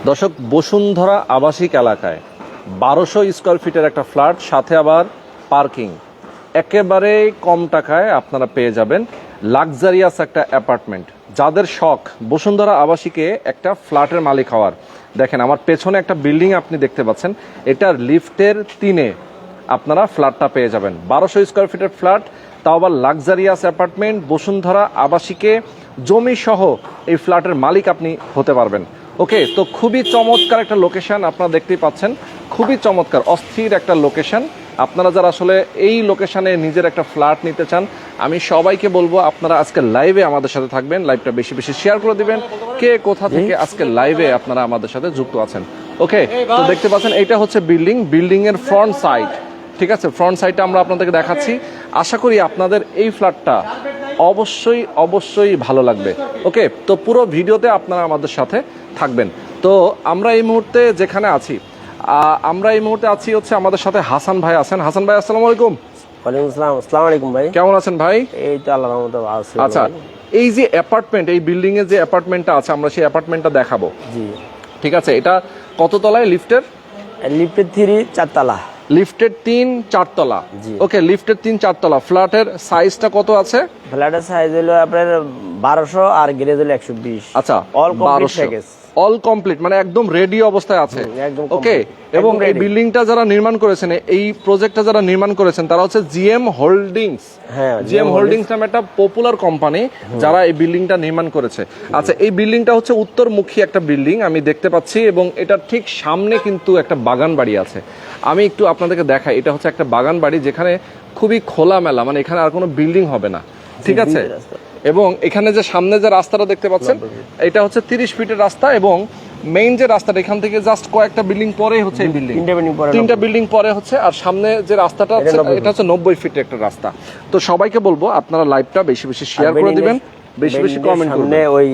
দর্শক, বসুন্ধরা আবাসিক এলাকায় 1200 স্কোয়ার ফিটের একটা ফ্ল্যাট, সাথে আবার পার্কিং, একেবারে কম টাকায় আপনারা পেয়ে যাবেন লাক্সারিয়াস একটা অ্যাপার্টমেন্ট। যাদের শখ বসুন্ধরা আবাসিকে একটা ফ্ল্যাটের মালিক হওয়ার, দেখেন আমার পেছনে একটা বিল্ডিং আপনি দেখতে পাচ্ছেন, এটার লিফটের 3-এ আপনারা ফ্ল্যাটটা পেয়ে যাবেন। 1200 স্কোয়ার ফিটের ফ্ল্যাট, তাও আবার লাক্সারিয়াস অ্যাপার্টমেন্ট। বসুন্ধরা আবাসিকে জমি সহ এই ফ্ল্যাটের মালিক আপনি হতে পারবেন। ওকে, তো খুবই চমৎকার একটা লোকেশন আপনারা দেখতেই পাচ্ছেন, খুবই চমৎকার অস্থির একটা লোকেশন। আপনারা যারা আসলে এই লোকেশনে নিজের একটা ফ্ল্যাট নিতে চান, আমি সবাইকে বলবো আপনারা আজকে লাইভে আমাদের সাথে থাকবেন, লাইভটা বেশি বেশি শেয়ার করে দিবেন। কে কোথা থেকে আজকে লাইভে আপনারা আমাদের সাথে যুক্ত আছেন। ওকে, তো দেখতে পাচ্ছেন এটা হচ্ছে বিল্ডিং এর ফ্রন্ট সাইড। ঠিক আছে, ফ্রন্ট সাইডটা আমরা আপনাদেরকে দেখাচ্ছি। আশা করি আপনাদের এই ফ্ল্যাটটা অবশ্যই ভালো লাগবে। ওকে, তো পুরো ভিডিওতে আপনারা আমাদের সাথে থাকবেন। তো আমরা এই মুহূর্তে যেখানে আছি, হচ্ছে আমাদের সাথে হাসান ভাই আছেন। হাসান ভাই, আসসালামু আলাইকুম। ওয়ালাইকুম আসসালাম। আসসালামু আলাইকুম ভাই, কেমন আছেন ভাই? এই তো আল্লাহর রহমতে আছি। আচ্ছা, এই যে অ্যাপার্টমেন্ট, এই বিল্ডিং এর যে অ্যাপার্টমেন্টটা আছে, আমরা সেই অ্যাপার্টমেন্টটা দেখাবো। জি, ঠিক আছে। এটা কত তলায়? লিফটের 4 তলা। লিফটের 3-4 তলা। ওকে, লিফটের 3-4 তলা। ফ্ল্যাটের সাইজটা কত আছে? ফ্ল্যাটের সাইজ হলো আপনার 1200 আর গ্রেজ হলো 120। আচ্ছা, all complete package, all complete, মানে একদম রেডি অবস্থায় আছে। ওকে, এবং এই বিল্ডিংটা যারা নির্মাণ করেছেন, এই প্রজেক্টটা যারা নির্মাণ করেছেন, তারা হচ্ছে জিএম হোল্ডিংস। হ্যাঁ, জিএম হোল্ডিংস নামে একটা পপুলার কোম্পানি যারা এই বিল্ডিংটা নির্মাণ করেছে। আচ্ছা, এই বিল্ডিংটা হচ্ছে উত্তরমুখী একটা বিল্ডিং আমি দেখতে পাচ্ছি, এবং এটার ঠিক সামনে কিন্তু একটা বাগান বাড়ি আছে। আমি একটু আপনাদেরকে দেখাই। এটা হচ্ছে একটা বাগান বাড়ি যেখানে খুবই খোলামেলা, মানে এখানে আর কোনো বিল্ডিং হবে না। ঠিক আছে, এবং এখানে যে সামনে যে রাস্তাটা দেখতে পাচ্ছেন, এটা হচ্ছে 30 ফিটের রাস্তা, এবং মেইন যে রাস্তাটা এখান থেকে জাস্ট কয়েকটা বিল্ডিং পরে হচ্ছে এই বিল্ডিং, 3টা বিল্ডিং পরে হচ্ছে। আর সামনে যে রাস্তাটা আছে এটা হচ্ছে 90 ফিটের একটা রাস্তা। তো সবাইকে বলবো আপনারা লাইভটা বেশি বেশি শেয়ার করে দিবেন, বেশি বেশি কমেন্ট করবেন। ওই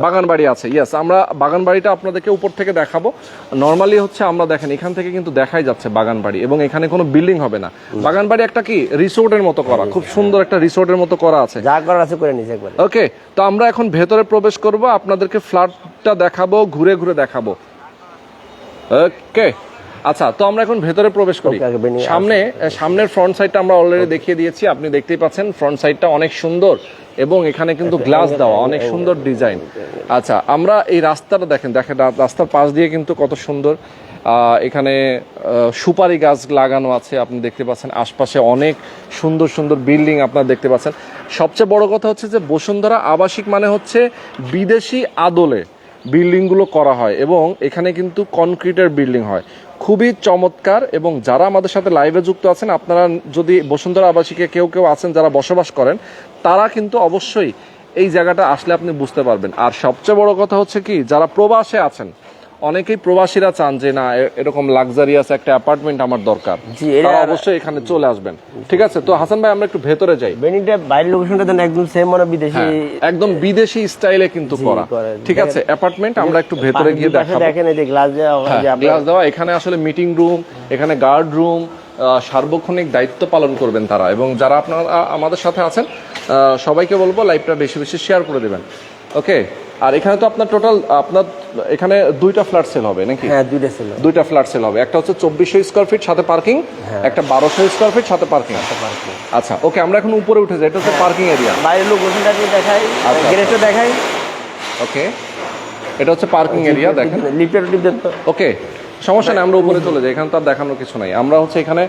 বাগান বাড়ি আছে। ইয়েস, আমরা বাগান বাড়িটা আপনাদেরকে উপর থেকে দেখাবো। নরমালি হচ্ছে আমরা দেখেন এখান থেকে কিন্তু দেখাই যাচ্ছে বাগান বাড়ি, এবং এখানে কোনো বিল্ডিং হবে না। বাগান বাড়ি একটা কি রিসোর্টের মতো করা, খুব সুন্দর একটা রিসোর্টের মতো করা আছে, যা করার আছে করে নিছে একবার। ওকে, তো আমরা এখন ভেতরে প্রবেশ করব, আপনাদেরকে ফ্ল্যাটটা দেখাবো, ঘুরে ঘুরে দেখাবো। ওকে, আচ্ছা, তো আমরা এখন ভেতরে প্রবেশ করি। সামনের ফ্রন্ট সাইডটা আমরা অলরেডি দেখিয়ে দিয়েছি, আপনি দেখতেই পাচ্ছেন ফ্রন্ট সাইডটা অনেক সুন্দর, এবং এখানে কিন্তু গ্লাস দেওয়া, অনেক সুন্দর ডিজাইন। আচ্ছা, আমরা এই রাস্তাটা দেখেন রাস্তার পাশ দিয়ে কিন্তু কত সুন্দর এখানে সুপারি গাছ লাগানো আছে, আপনি দেখতে পাচ্ছেন। আশপাশে অনেক সুন্দর সুন্দর বিল্ডিং আপনারা দেখতে পাচ্ছেন। সবচেয়ে বড় কথা হচ্ছে যে বসুন্ধরা আবাসিক মানে হচ্ছে বিদেশি আদলে বিল্ডিংগুলো করা হয়, এবং এখানে কিন্তু কনক্রিটের বিল্ডিং হয়, খুবই চমৎকার। এবং যারা আমাদের সাথে লাইভে যুক্ত আছেন, আপনারা যদি বসুন্ধরা আবাসিকে কেউ আছেন যারা বসবাস করেন, তারা কিন্তু অবশ্যই এই জায়গাটা আসলে আপনি বুঝতে পারবেন। আর সবচেয়ে বড় কথা হচ্ছে কি, যারা প্রবাসে আছেন, অনেকেই প্রবাসীরা চান যে না, এরকম লাক্সারিয়াস একটা অ্যাপার্টমেন্ট আমার দরকার, তারা অবশ্যই এখানে চলে আসবেন। ঠিক আছে, তো হাসান ভাই আমরা একটু ভেতরে যাই। বাইরের লোকেশনটা দেন একদম সেম, মানে বিদেশি, একদম বিদেশি স্টাইলে কিন্তু করা। ঠিক আছে, অ্যাপার্টমেন্ট আমরা একটু ভেতরে গিয়ে দেখাবো। দেখেন এই যে গ্লাস দেওয়া, এখানে আসলে মিটিং রুম, এখানে গার্ড রুম, সার্বক্ষণিক দায়িত্ব পালন করবেন তারা। এবং যারা আপনারা আমাদের সাথে আছেন সবাইকে বলবো লাইভটা বেশি বেশি শেয়ার করে দেবেন। ওকে, আর এখানে তো আপনার টোটাল এখানে 2টা ফ্ল্যাট সেল হবে নাকি? হ্যাঁ, 2টা ফ্ল্যাট সেল হবে। একটা হচ্ছে 2400 স্কোয়ার ফিট সাথে পার্কিং, একটা 1200 স্কোয়ার ফিট সাথে পার্কিং। আচ্ছা, ওকে, আমরা এখন উপরে উঠে যাই। এটা হচ্ছে পার্কিং এরিয়া। বাইরের লোকেশনটা দেখাই, গ্যারেজটা দেখাই। ওকে, এটা হচ্ছে পার্কিং এরিয়া, দেখেন। ওকে, সমস্যা নেই, আমরা উপরে চলে যাই, এখানে তো আর দেখানোর কিছু নাই। আমরা হচ্ছে এখানে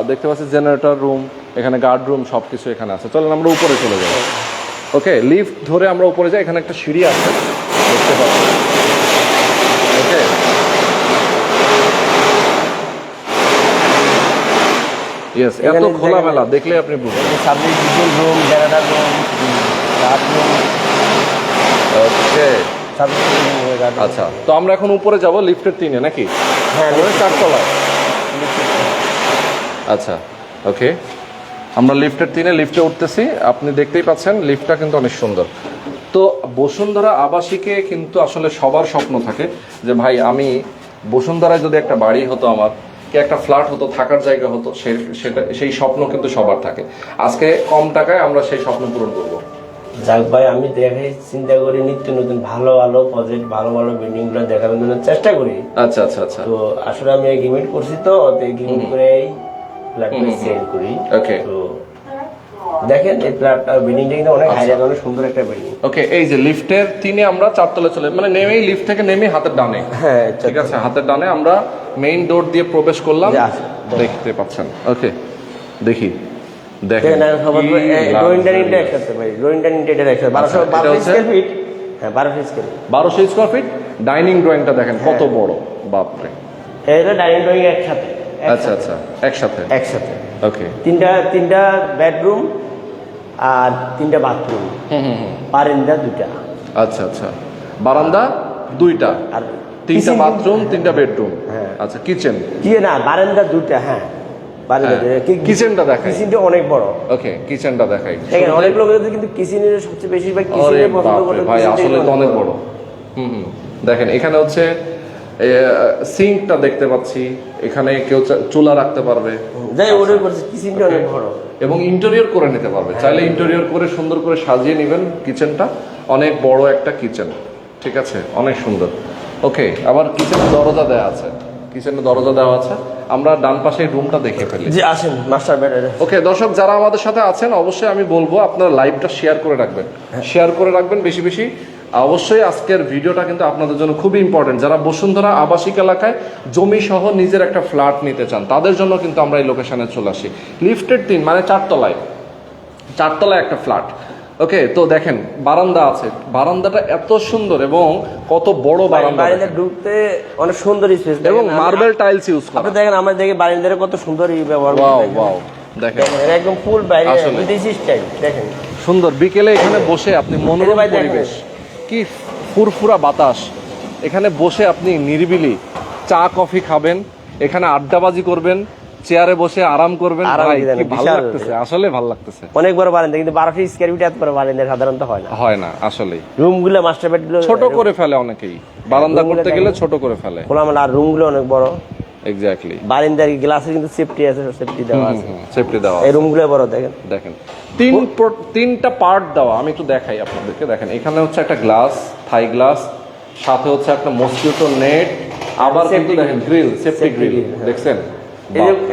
দেখতে পাচ্ছি জেনারেটর রুম, এখানে গার্ড রুম, সবকিছু এখানে আছে। চলেন আমরা উপরে চলে যাই। ওকে, লিফট ধরে আমরা উপরে যাই, এখানে একটা সিঁড়ি আছে দেখতে পাচ্ছি। ওকে, ইয়েস, এত খোলামেলা দেখলে আপনি বুঝবেন। Room, generator room, guard room. Okay, আচ্ছা, তো আমরা এখন উপরে যাব লিফটের 3-এ নাকি? হ্যাঁ, 4 তলায়। আচ্ছা, ওকে, আমরা লিফটের 3-এ লিফটে উঠতেছি। আপনি দেখতেই পাচ্ছেন লিফটটা কিন্তু অনেক সুন্দর। তো বসুন্ধরা আবাসিকে কিন্তু আসলে সবার স্বপ্ন থাকে যে ভাই, আমি বসুন্ধরায় যদি একটা বাড়ি হতো, আমার কি একটা ফ্ল্যাট হতো, থাকার জায়গা হতো, সেই স্বপ্ন কিন্তু সবার থাকে। আজকে কম টাকায় আমরা সেই স্বপ্ন পূরণ করব। যাক ভাই, আমি দেখাই চিন্তা করি নিত্য নতুন ভালো ভালো প্রজেক্ট, ভালো ভালো বিল্ডিং গুলো দেখানোর জন্য চেষ্টা করি। আচ্ছা আচ্ছা আচ্ছা, তো আসলে আমি এগ্রিমেন্ট করছি, তো এগ্রিমেন্ট করে ফ্ল্যাটগুলো সেল করি। ওকে তো দেখেন এই ফ্ল্যাটটা, বিল্ডিংটা কিন্তু অনেক হাই অনেক সুন্দর একটা বিল্ডিং। ওকে, এই যে লিফটের 3-এ আমরা 4 তলায় চলে, মানে নেমেই লিফট থেকে নেমে হাতের ডানে, হ্যাঁ ঠিক আছে, হাতের ডানে আমরা মেইন ডোর দিয়ে প্রবেশ করলাম, জি, আসুন, দেখতে পাচ্ছেন। ওকে, দেখি দেখেন দেখেন ড্রয়িং ডাইনিংটা একসাথে ভাই, ড্রয়িং ডাইনিংটা এটা একসাথে 1200 স্কয়ার ফিট। হ্যাঁ 1200 square feet, 1200 square feet. Dining ড্রয়িংটা দেখেন কত বড়, বাপরে। এটা ডাইনিং ড্রয়িং একসাথে। আচ্ছা আচ্ছা, একসাথে। একসাথে ওকে, তিনটা বেডরুম আর 3টা বাথরুম, বারান্দা 2টা। আচ্ছা আচ্ছা, বারান্দা 2টা, আর 3টা বাথরুম, 3টা বেডরুম। হ্যাঁ। আচ্ছা, কিচেন। কি না, বারান্দা 2টা। হ্যাঁ বারান্দা হ্যাঁ। কিচেনটা দেখাই। কিচেনটা অনেক বড়। ওকে, কিচেনটা দেখাই। দেখেন অনেক লোকেদের কিন্তু কিচেনের সবচেয়ে বেশিরভাগ আরে কিচেনে পছন্দ বাপরে করে, ভাই, কিচেনটাই আসলে তো অনেক বড়। বড়। দেখেন এখানে হচ্ছে সিঙ্কটা দেখতে পাচ্ছি, এখানে কেউ চুলা রাখতে পারবে, যাই ওরে করছে, কিচেনটা অনেক বড় এবং ইন্টেরিয়র করে নিতে পারবে। চাইলে ইন্টেরিয়র করে সুন্দর করে সাজিয়ে নেবেন কিচেনটা। অনেক বড় একটা কিচেন, ঠিক আছে, অনেক সুন্দর। ওকে, আবার কিচেনে দরজা দেওয়া আছে, কিচেনে দরজা দেওয়া আছে। আমরা ডান পাশে রুমটা দেখে ফেলি। জি আসেন মাস্টার বেডে। ওকে দর্শক, যারা আমাদের সাথে আছেন অবশ্যই আমি বলবো আপনারা লাইভটা শেয়ার করে রাখবেন, শেয়ার করে রাখবেন বেশি বেশি। অবশ্যই আজকের ভিডিওটা কিন্তু আপনাদের জন্য খুবই ইম্পর্টেন্ট। যারা বসুন্ধরা আবাসিক এলাকায় জমি সহ নিজের একটা ফ্ল্যাট নিতে চান, তাদের জন্য কিন্তু আমরা এই লোকেশনে চলে আসি। লিফটেড 3 মানে 4 তলায় একটা ফ্ল্যাট। ওকে, তো দেখেন বারান্দা আছে, বারান্দাটা এত সুন্দর এবং কত বড় বারান্দা, বারান্দা ঢুকতে অনেক সুন্দর স্পেস এবং মার্বেল টাইলস ইউজ করা। আপনি দেখেন, আমরা দেখি বারান্দারে কত সুন্দর ব্যবহার ওয়াও করতে। ওয়াও, দেখেন দেখেন একদম ফুল বাইরে আসলে। বিদেশি স্টাইল। দেখেন সুন্দর, বিকেলে এখানে বসে আপনি মনোরম ভাই দেখেন। পরিবেশ, কি ফুরফুরা বাতাস, এখানে বসে আপনি নিরিবিলি চা কফি খাবেন, এখানে আড্ডাবাজি করবেন, চেয়ারে বসে আরাম করবেন। আরাম ভাই, কি জানি, কি ভালো বিশাল। লাগতেছে, আসলে ভালো লাগতেছে। অনেক বড় বারান্দা, কিন্তু 1200 স্কয়ার ফিট এত বড় বারান্দা সাধারণত হয় না। হয় না আসলে, রুমগুলো মাস্টার বেডগুলো ছোট করে ফেলে অনেকেই, বারান্দা রুমগুলো করতে গেলে দেখেন। ছোট করে ফেলে। খোলামেলা, আর রুমগুলো অনেক বড়। এক্স্যাক্টলি, বারান্দার গ্লাসে কিন্তু সেফটি আছে, সেফটি দেওয়া আছে। সেফটি দেওয়া এই রুমগুলো বড়। দেখেন দেখেন তিনটা পার্ট দেওয়া, আমি একটু দেখাই আপনাদেরকে। দেখেন এখানে হচ্ছে একটা গ্লাস, থাই গ্লাস, সাথে হচ্ছে একটা মসকিউটো নেট, আবার কিন্তু দেখেন গ্রিল, সেফটি গ্রিল দেখছেন।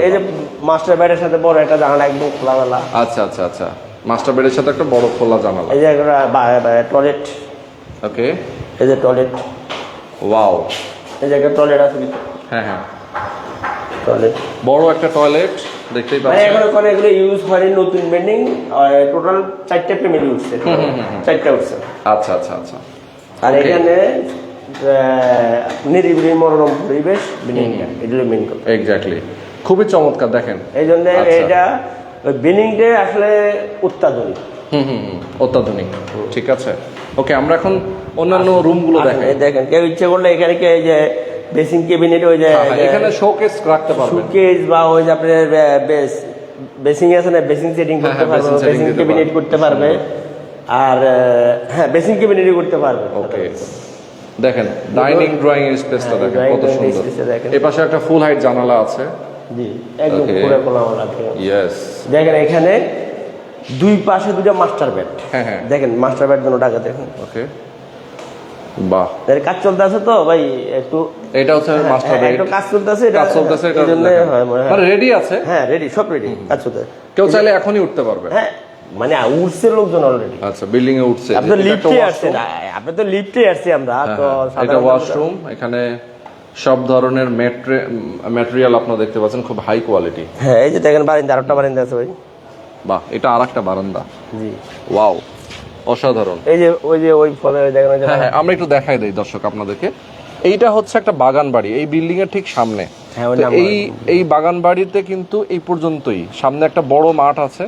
এই যে মাস্টার বেডের সাথে বড় একটা জানালা, একদম খোলামেলা। আচ্ছা আচ্ছা আচ্ছা, মাস্টার বেডের সাথে একটা বড় খোলা জানালা। এই যে টয়লেট, ওকে, এই যে টয়লেট, ওয়াও, এই যে একটা টয়লেট আছে। হ্যাঁ হ্যাঁ, টয়লেট বড় একটা টয়লেট দেখতেই মানে পাচ্ছেন। এখন ওখানে এগুলো ইউজ হয়নি, নতুন বিল্ডিং, টোটাল 4টা ফ্যামিলি উঠছে, 4টা উঠছে। আচ্ছা আচ্ছা আচ্ছা, আর Okay. এখানে নিরিবিলি মনোরম পরিবেশ, বিল্ডিংটা এগুলো মেন কথা। এক্স্যাক্টলি, খুবই চমৎকার। দেখেন এই জন্য আচ্ছা। এটা বিল্ডিংটা আসলে অত্যাধুনিক। অত্যাধুনিক, ঠিক আছে। ওকে, আমরা এখন অন্যান্য রুমগুলো দেখাই। এই দেখেন, কেউ ইচ্ছে করলে এখানে কি এই যে বেসিং ক্যাবিনেট, ওই যে এখানে শোকেস রাখতে পারবেন। সুকেস বা ওই যে আপনার বেসিং আছে না, বেসিং সেটিং করতে হ্যাঁ, পারবে, basin setting বেসিং দিতে ক্যাবিনেট পারবে। করতে পারবে। আর হ্যাঁ, বেসিং ক্যাবিনেটই করতে পারবে। ওকে, দেখেন ডাইনিং ড্রয়িং স্পেসটা দেখেন drawing কত drawing সুন্দর। space-টা দেখেন। এই পাশে একটা ফুল হাইট জানালা আছে। জি, একদম Okay. পুরো খোলামেলা। ইয়েস, দেখেন এখানে দুই পাশে দুটো মাস্টার বেড। হ্যাঁ হ্যাঁ, দেখেন মাস্টার বেড দুটো টাকা দেখুন। ওকে, বাহ, এর কাজ চলতে আছে তো ভাই, একটু এটা হচ্ছে মাস্টার বেড, একটু কাজ চলতেছে, কাজ চলতেছে, এটা এই জন্য হয় মনে হয়। মানে রেডি আছে, হ্যাঁ রেডি, সব রেডি, কাজ চলতে। কেউ চাইলে এখনই উঠতে পারবে। হ্যাঁ মানে উঠছে লোকজন অলরেডি। আচ্ছা, বিল্ডিং এ উঠছে। আপনি তো লিফটে আসছেন, আপনি তো লিফটে আসছি আমরা তো। এটা ওয়াশরুম, এখানে সব ধরনের ম্যাটেরিয়াল আপনারা দেখতে পাচ্ছেন, খুব হাই কোয়ালিটি। হ্যাঁ এই যে দেখেন বারান্দা, আরেকটা বারান্দা আছে ভাই। বাহ, এটা আরেকটা বারান্দা। জি, ওয়াও, অসাধারণ। এই যে ওই ফলে দেখেন, ওই যে হ্যাঁ হ্যাঁ, আমরা একটু দেখাই দেই দর্শক আপনাদেরকে। এইটা হচ্ছে একটা বাগান বাড়ি, এই বিল্ডিং এর ঠিক সামনে। হ্যাঁ, ওই তো নাম্বার। এই বাগান বাড়িতে কিন্তু এই পর্যন্তই, সামনে একটা বড় মাঠ আছে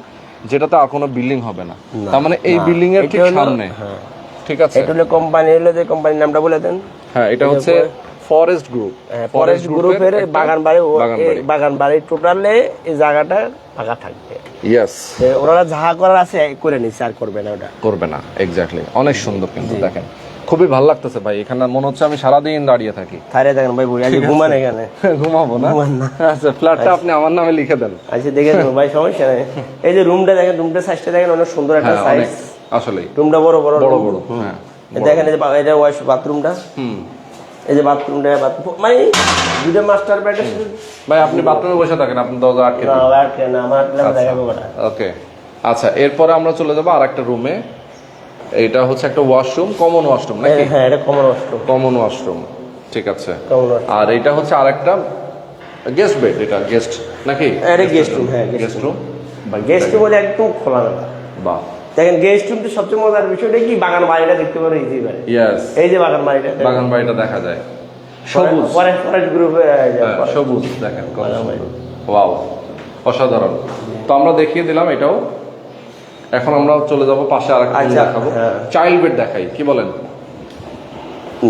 যেটাতে আর কোনো বিল্ডিং হবে না। তার মানে এই বিল্ডিং এর ঠিক এটা হলো- সামনে, হ্যাঁ। ঠিক আছে। এটা হলো কোম্পানি, হলো যে কোম্পানির নামটা বলে দেন। হ্যাঁ, এটা হচ্ছে ফরেস্ট গ্রুপ। ফরেস্ট গ্রুপের বাগান বাড়ি। বাগান বাড়ি। বাগান বাড়ি টোটালে এই জায়গাটা ফাঁকা থাকবে। ইয়েস, ওনারা যাহা করার আছে করে নিচ্ছে, আর করবে না ওটা। করবে না। এক্স্যাক্টলি, অনেক সুন্দর কিন্তু দেখেন, খুবই ভালো লাগতেছে ভাই। এখানে মনে হচ্ছে আমি সারাদিন দাঁড়িয়ে থাকি। থাইরে দেখেন ভাই, বুড়ি আজ ঘুমান এখানে। ঘুমাবো না? ঘুমান না। আচ্ছা, ফ্ল্যাটটা আপনি আমার নামে লিখে দেন। আচ্ছা দেখে দেবো ভাই, সমস্যা নেই। এই যে রুমটা দেখেন, রুমটা সাইজটা দেখেন, অনেক সুন্দর একটা হ্যাঁ, সাইজ। অনেক আসলেই রুমটা বড় বড় বড় room। বড়, হ্যাঁ এই দেখেন এই যে এটা ওয়াশ বাথরুমটা, এই যে বাথরুমটা মানে দুটো মাস্টার বেডের শুধু ভাই আপনি বাথরুমে বসে থাকেন, আপনি দরজা আটকে না আর কেন আমার দেখাবো ওটা। ওকে আচ্ছা, এরপরে আমরা চলে যাবো আর একটা রুমে। এটা হচ্ছে একটা ওয়াশরুম, কমন ওয়াশরুম নাকি? হ্যাঁ এটা কমন ওয়াশরুম, কমন ওয়াশরুম, ঠিক আছে। Common washroom. আর এটা হচ্ছে আরেকটা গেস্ট বেড, এটা গেস্ট নাকি? এটা গেস্ট রুম, হ্যাঁ গেস্ট রুম। গেস্ট রুম হলে একদম খোলামেলা। বাহ, দেখেন গেস্ট রুমটা সবচেয়ে মজার বিষয়টা কি, বাগান বাড়িটা দেখতে পারো ইজি ভাই। ইয়েস, এই যে বাগান বাড়িটা, বাগান বাড়িটা দেখা যায়, সবুজ, ফরেস্ট গ্রুপে সবুজ দেখেন, ওয়াও অসাধারণ। তো আমরা দেখিয়ে দিলাম এটাও। এখন আমরা চলে যাব পাশে আরেকটা রুম আচ্ছা, দেখাবো, হ্যাঁ। চাইল্ড বেড দেখাই, কি বলেন?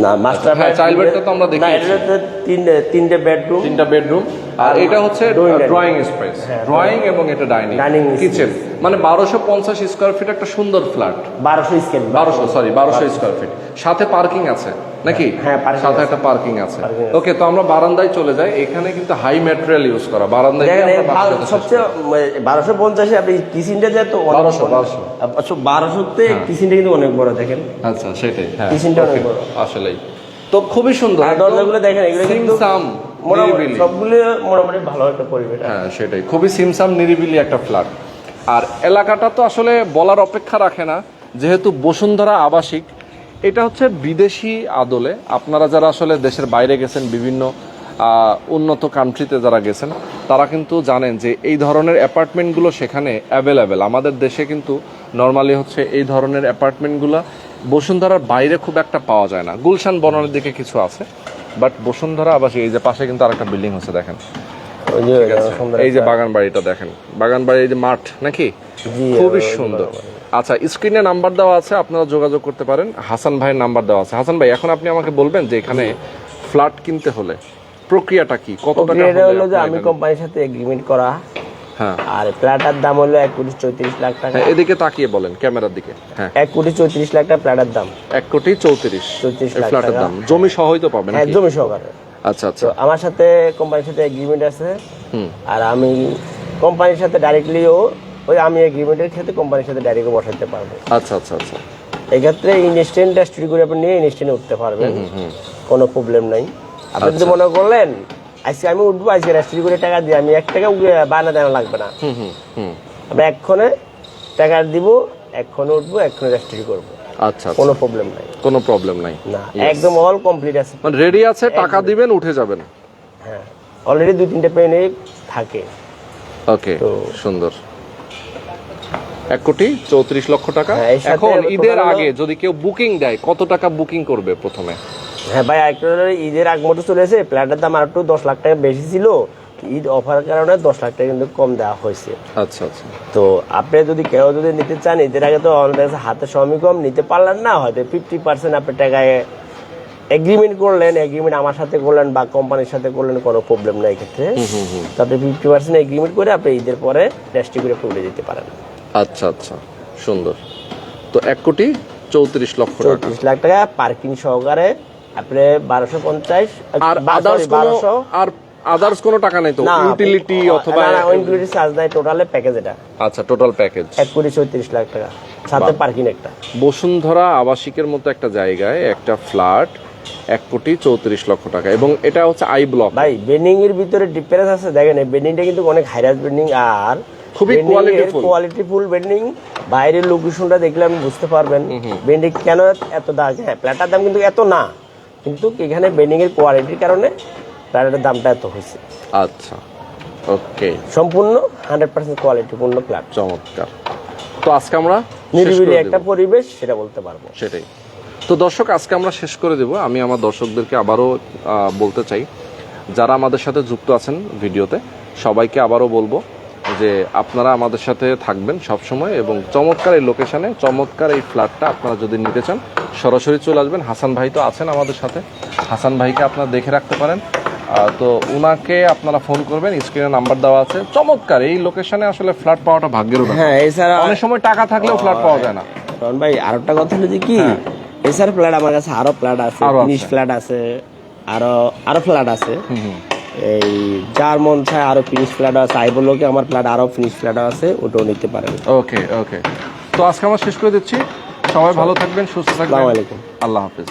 না মাস্টার হ্যাঁ, child bed টা তো আমরা দেখিয়েছি। না এটা তিনটে বেডরুম, তিনটা বেডরুম, আর এটা হচ্ছে Drawing ড্রয়িং স্পেস, হ্যাঁ, ড্রয়িং এবং এটা Dining ডাইনিং space। কিচেন, মানে 1250 স্কয়ার ফিট একটা সুন্দর ফ্ল্যাট। 1200 স্কয়ার 1200 স্কয়ার ফিট, সাথে পার্কিং আছে নাকি? হ্যাঁ, parking সাথে আছে। একটা পার্কিং আছে। Parking আছে। ওকে, তো আমরা বারান্দায় চলে যাই। এখানে কিন্তু হাই ম্যাটেরিয়াল ইউজ করা, বারান্দায় গিয়ে দেখেন আমরা বাকিটা শেষ সবচেয়ে 1250 আপনি কিচেনটা যে তো 1200 কিচেনটা কিন্তু অনেক বড় দেখেন, করব। আচ্ছা সেটাই, হ্যাঁ কিচেনটা অনেক okay, বড়। আসলেই তো খুবই সুন্দর। আর দরজাগুলো দেখেন, এগুলো কিন্তু সিমসাম মোটামুটি নিরিবিলি। সবগুলো মোটামুটি ভালো একটা পরিবেশ। হ্যাঁ সেটাই, খুবই সিমসাম নিরিবিলি একটা ফ্ল্যাট। আর এলাকাটা তো আসলে বলার অপেক্ষা রাখে না, যেহেতু বসুন্ধরা আবাসিক, এটা হচ্ছে বিদেশি আদলে। আপনারা যারা আসলে দেশের বাইরে গেছেন, বিভিন্ন উন্নত কান্ট্রিতে যারা গেছেন, তারা কিন্তু জানেন যে এই ধরনের অ্যাপার্টমেন্টগুলো সেখানে অ্যাভেলেবেল। আমাদের দেশে কিন্তু নর্মালি হচ্ছে এই ধরনের অ্যাপার্টমেন্টগুলো বসুন্ধরার বাইরে খুব একটা পাওয়া যায় না। গুলশান বনানীর দিকে কিছু আছে, বাট বসুন্ধরা আবাসিক, এই যে পাশে কিন্তু আরেকটা বিল্ডিং হচ্ছে দেখেন, ওই যে সুন্দর এই যে বাগান বাড়িটা দেখেন, বাগান বাড়ি, এই যে মাঠ নাকি, জি, খুবই ওই যে সুন্দর। আচ্ছা, স্ক্রিনে নাম্বার দেওয়া আছে, আপনারা যোগাযোগ করতে পারেন। হাসান ভাইয়ের নাম্বার দেওয়া আছে। হাসান ভাই, এখন আপনি আমাকে বলবেন যে এখানে ফ্ল্যাট কিনতে হলে প্রক্রিয়াটা কি, কত টাকা এটা হলে হলো যে আপনার আমি এখানে- কোম্পানির সাথে এগ্রিমেন্ট করা, হ্যাঁ আর ফ্ল্যাটের দাম হলো 1,34,00,000 টাকা। হ্যাঁ, এদিকে তাকিয়ে বলেন, ক্যামেরার দিকে। হ্যাঁ, 1,34,00,000 টাকা ফ্ল্যাটের দাম। 1,34,00,000 লাখ ফ্ল্যাটের টাকা। দাম, জমি সহই তো পাবেন নাকি? জমি সহকারে। আচ্ছা আচ্ছা, তো আমার সাথে কোম্পানির সাথে এগ্রিমেন্ট আছে, হুম, আর আমি কোম্পানির সাথে ডাইরেক্টলিও ওই আমি এগ্রিমেন্টের ক্ষেত্রে কোম্পানির সাথে ডাইরেক্ট বসাতে পারবো। আচ্ছা আচ্ছা আচ্ছা, এক্ষেত্রে ইনস্ট্যান্ট স্টুডি করে আপনি নিয়ে ইনস্ট্যান্ট উঠতে পারবেন, কোনো প্রবলেম নাই। আপনি যদি মনে করলেন আজকে আমি উঠবো, আজকে রেজিস্ট্রি করে টাকা দিয়ে আমি 1 টাকা বানা দেওয়া লাগবে না, হুম হুম হুম, আমরা এক্ষণে টাকা দিব, এক্ষণে উঠবো, এক্ষণে রেজিস্ট্রি করবো, আচ্ছা কোনো প্রবলেম নাই। কোনো প্রবলেম নাই, না, একদম অল কমপ্লিট আছে। মানে রেডি আছে, টাকা দিবেন উঠে যাবেন। হ্যাঁ, অলরেডি 2-3টে পেনে থাকে। ওকে, তো- সুন্দর। 1,34,00,000 টাকা। হ্যাঁ, এর সাথে এখন ঈদের total আগে যদি কেউ বুকিং দেয়, কত টাকা বুকিং করবে প্রথমে? হ্যাঁ ভাই, একটা ঈদের আগ মতো চলেছে, প্ল্যাটের দাম আর একটু 10 লাখ টাকা বেশি ছিল, ঈদ অফারের কারণে 10 লাখ টাকা কিন্তু কম দেওয়া হয়েছে। আচ্ছা আচ্ছা, তো আপনি যদি কেউ যদি নিতে চান, ঈদের আগে তো আমাদের কাছে হাতে সময় কম, নিতে পারলেন না, হয়তো 50% আপনি টাকায় এগ্রিমেন্ট করলেন, এগ্রিমেন্ট আমার সাথে করলেন বা কোম্পানির সাথে করলেন, কোনো প্রবলেম নাই এক্ষেত্রে। তো আপনি 50% এগ্রিমেন্ট করে আপনি ঈদের পরে রেজিস্ট্রি করে উঠে যেতে পারেন। আচ্ছা আচ্ছা, সুন্দর। তো 1,34,00,000 টাকা। 34 লাখ টাকা পার্কিং সহকারে আপনি 1250 আর আদার্স কোনো, 1200 আর আদার্স কোনো টাকা নেই তো, না, ইউটিলিটি অথবা? না, ইউটিলিটি চার্জ নাই, টোটালে প্যাকেজ এটা আচ্ছা, টোটাল প্যাকেজ 1,34,00,000 টাকা, সাথে পার্কিং একটা। বসুন্ধরা আবাসিকের মতো একটা জায়গায় একটা ফ্ল্যাট 1,34,00,000 টাকা, এবং এটা হচ্ছে আই ব্লক। ভাই বেন্ডিং এর ভিতরে ডিফারেন্স আছে, দেখেন এই বেন্ডিংটা কিন্তু অনেক হাইরাইজ বেন্ডিং, আর খুবই কোয়ালিটিফুল বেন্ডিং। বাইরের লোকেশনটা দেখলে আপনি বুঝতে পারবেন বেন্ডিং কেন এত দাম। হ্যাঁ, প্ল্যাটার দাম কিন্তু এত না, কিন্তু এখানে বেন্ডিং এর কোয়ালিটির কারণে প্ল্যাটের দামটা এত হয়েছে। আচ্ছা, ওকে, সম্পূর্ণ 100% কোয়ালিটিপূর্ণ প্ল্যাট, চমৎকার। তো আজকে আমরা শেষ নিরিবিলি করে একটা দেব। পরিবেশ, সেটা বলতে পারবো। সেটাই। তো দর্শক, আজকে আমরা শেষ করে দেব। আমি আমার দর্শকদেরকে আবারও বলতে চাই, যারা আমাদের সাথে যুক্ত আছেন ভিডিওতে, সবাইকে আবারও বলবো যে আপনারা আমাদের সাথে থাকবেন সব সময়, এবং চমৎকার এই লোকেশনে চমৎকার এই ফ্ল্যাটটা আপনারা যদি নিতে চান, সরাসরি চলে আসবেন। হাসান ভাই তো আছেন আমাদের সাথে, হাসান ভাইকে আপনারা দেখে রাখতে পারেন। তো উনাকে আপনারা ফোন করবেন, স্ক্রিনে নাম্বার দেওয়া আছে। চমৎকার এই লোকেশনে আসলে ফ্ল্যাট পাওয়াটা ভাগ্যের ব্যাপার। হ্যাঁ, এছাড়া অনেক সময় টাকা থাকলেও ফ্ল্যাট পাওয়া যায় না। রন ভাই, আর একটা কথা হলো যে কি, এছাড়া ফ্ল্যাট আমার কাছে আরো ফ্ল্যাট আছে, আরো আছে। ফিনিশ ফ্ল্যাট আছে, আরো ফ্ল্যাট আছে। এই যার মন চায় আরো ফিনিশ ফ্ল্যাট আছে, আই বললো কি আমার ফ্ল্যাট আরো ফিনিশ ফ্ল্যাট আছে, ওটাও নিতে পারেন। ওকে ওকে, তো আজকে আমরা শেষ করে দিচ্ছি। সবাই ভালো থাকবেন, সুস্থ থাকবেন। আসসালামু আলাইকুম। আল্লাহ হাফেজ।